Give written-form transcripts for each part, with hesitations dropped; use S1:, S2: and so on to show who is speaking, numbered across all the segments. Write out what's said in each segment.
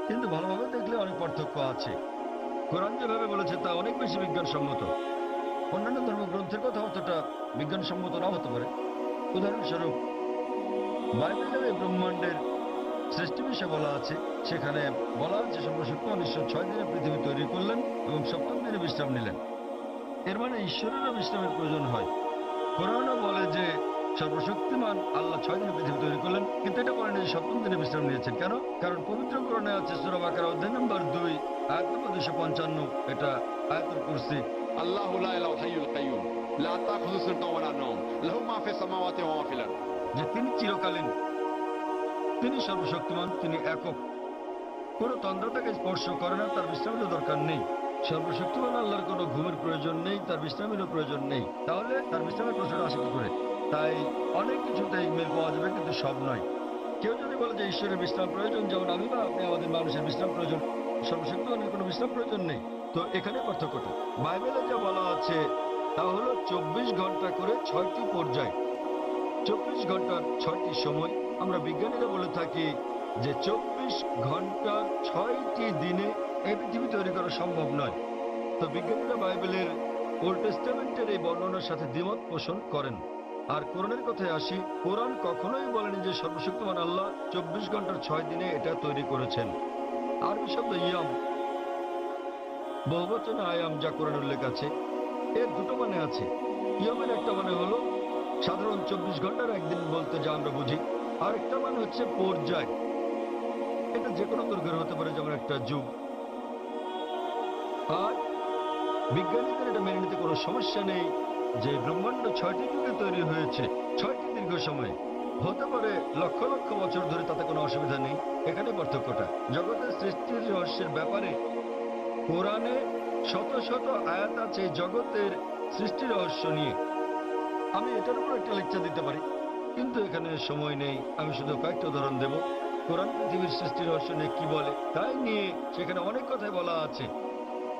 S1: কিন্তু ভালোভাবে দেখলে অনেক পার্থক্য আছে। কোরআন যেভাবে বলেছে তা অনেক বেশি বিজ্ঞানসম্মত। অন্যান্য ধর্মগ্রন্থের কথা অতটা বিজ্ঞানসম্মত নাও হতে পারে। উদাহরণস্বরূপ বাইবেলের এই ব্রহ্মাণ্ডের সৃষ্টি বিষয়ে বলা আছে, সেখানে বলা আছে সর্বশক্তিমান ঈশ্বর 6 দিনে পৃথিবী তৈরি করলেন এবং সপ্তম দিনে বিশ্রাম নিলেন। এর মানে ঈশ্বরেরও বিশ্রামের প্রয়োজন হয়। কোরআনও বলে যে সর্বশক্তিমান আল্লাহ 6 দিনে পৃথিবী তৈরি করলেন, কিন্তু এটা বলেন যে সপ্তম দিনে বিশ্রাম নিয়েছেন। কেন? কারণ পবিত্র কোরআনে আছে সূরা বাকারা অধ্যায় নম্বর 2 আয়াত নম্বর 255, এটা আয়াতুল কুরসি।
S2: আল্লাহু লা ইলাহা হাইয়ুল কাইয়ুম লা তাখুযুহু সিনাতুন ওয়া লা নাওম লাহু মা ফিস সামাওয়াতি ওয়া মা ফিল আরদ।
S1: যে তিনি চিরকালীন, তিনি সর্বশক্তিমান, তিনি একক, কোনো তন্দ্রা তাকে স্পর্শ করে না, তার বিশ্রামেরও দরকার নেই। সর্বশক্তিমান আল্লাহর কোনো ঘুমের প্রয়োজন নেই, তার বিশ্রামেরও প্রয়োজন নেই। তাহলে তার বিশ্রামের প্রশ্নটা আসে কি করে? তাই অনেক কিছুতেই মিল পাওয়া যাবে, কিন্তু সব নয়। কেউ যদি বলে যে ঈশ্বরের বিশ্রাম প্রয়োজন, যেমন আমি বা আপনি আমাদের মানুষের বিশ্রাম প্রয়োজন, সর্বশক্তিমানের কোনো বিশ্রাম প্রয়োজন নেই। তো এখানে পার্থক্যটা বাইবেলে যা বলা আছে তা হলো 24 ঘন্টা করে 6টি পর্যায়, 24 ঘন্টার 6টি সময়। আমরা বিজ্ঞানীরা বলে থাকি যে 24 ঘন্টার 6টি দিনে এই পৃথিবী তৈরি করা সম্ভব নয়। তো বিজ্ঞানীরা বাইবেলের ওল্ড টেস্টামেন্টের এই বর্ণনার সাথে দ্বিমত পোষণ করেন। আর কোরআনের কথায় আসি, কোরআন কখনোই বলেনি যে সর্বশক্তিমান আল্লাহ 24 ঘন্টার 6 দিনে এটা তৈরি করেছেন। আরবি শব্দ ইয়াম, বহুবচনে আয়াম, যা কোরআনে উল্লেখ আছে, এর দুটো মানে আছে। ইয়মের একটা মানে হলো সাধারণ 24 ঘন্টার একদিন বলতে যা আমরা বুঝি, আর একটা মানে হচ্ছে পর্যায়। এটা যে কোনো দৈর্ঘ্যের হতে পারে, যেমন একটা যুগ। আর বিজ্ঞানীদের এটা মেনে নিতে কোনো সমস্যা নেই যে ব্রহ্মাণ্ড 6টি যুগে তৈরি হয়েছে, 6টি দীর্ঘ সময়ে। হতে পারে লক্ষ লক্ষ বছর ধরে, তাতে কোনো অসুবিধা নেই। এখানে পার্থক্যটা জগতের সৃষ্টির রহস্যের ব্যাপারে। কোরআনে শত শত আয়াত আছে জগতের সৃষ্টি রহস্য নিয়ে। আমি এটার উপর একটা লেকচার দিতে পারি, কিন্তু এখানে সময় নেই। আমি শুধু কয়েকটা উদাহরণ দেব। কোরআন পৃথিবীর সৃষ্টি রহস্য নিয়ে কি বলে তাই নিয়ে সেখানে অনেক কথাই বলা আছে,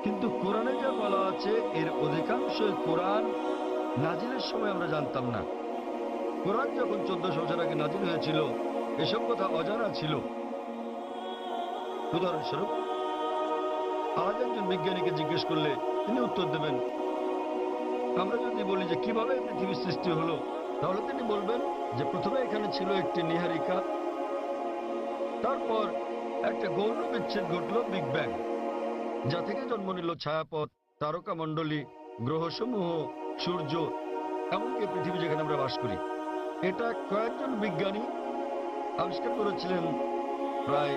S1: কিন্তু কোরআনে যা বলা আছে এর অধিকাংশই কোরআন নাজিলের সময় আমরা জানতাম না। কোরআন যখন 1400 বছর আগে নাজিল হয়েছিল, এসব কথা অজানা ছিল। উদাহরণস্বরূপ আজ একজন বিজ্ঞানীকে জিজ্ঞেস করলে তিনি উত্তর দেবেন, আমরা যদি বলি যে কিভাবে পৃথিবীর সৃষ্টি হলো, তাহলে তিনি বলবেন যে প্রথমে এখানে ছিল একটি নীহারিকা, তারপর একটা গৌণ বিচ্ছেদ ঘটল, বিগ ব্যাং, যা থেকে জন্ম নিল ছায়াপথ, তারকামণ্ডলী, গ্রহসমূহ, সূর্য, এমনকি পৃথিবী যেখানে আমরা বাস করি। এটা কয়েকজন বিজ্ঞানী আবিষ্কার করেছিলেন প্রায়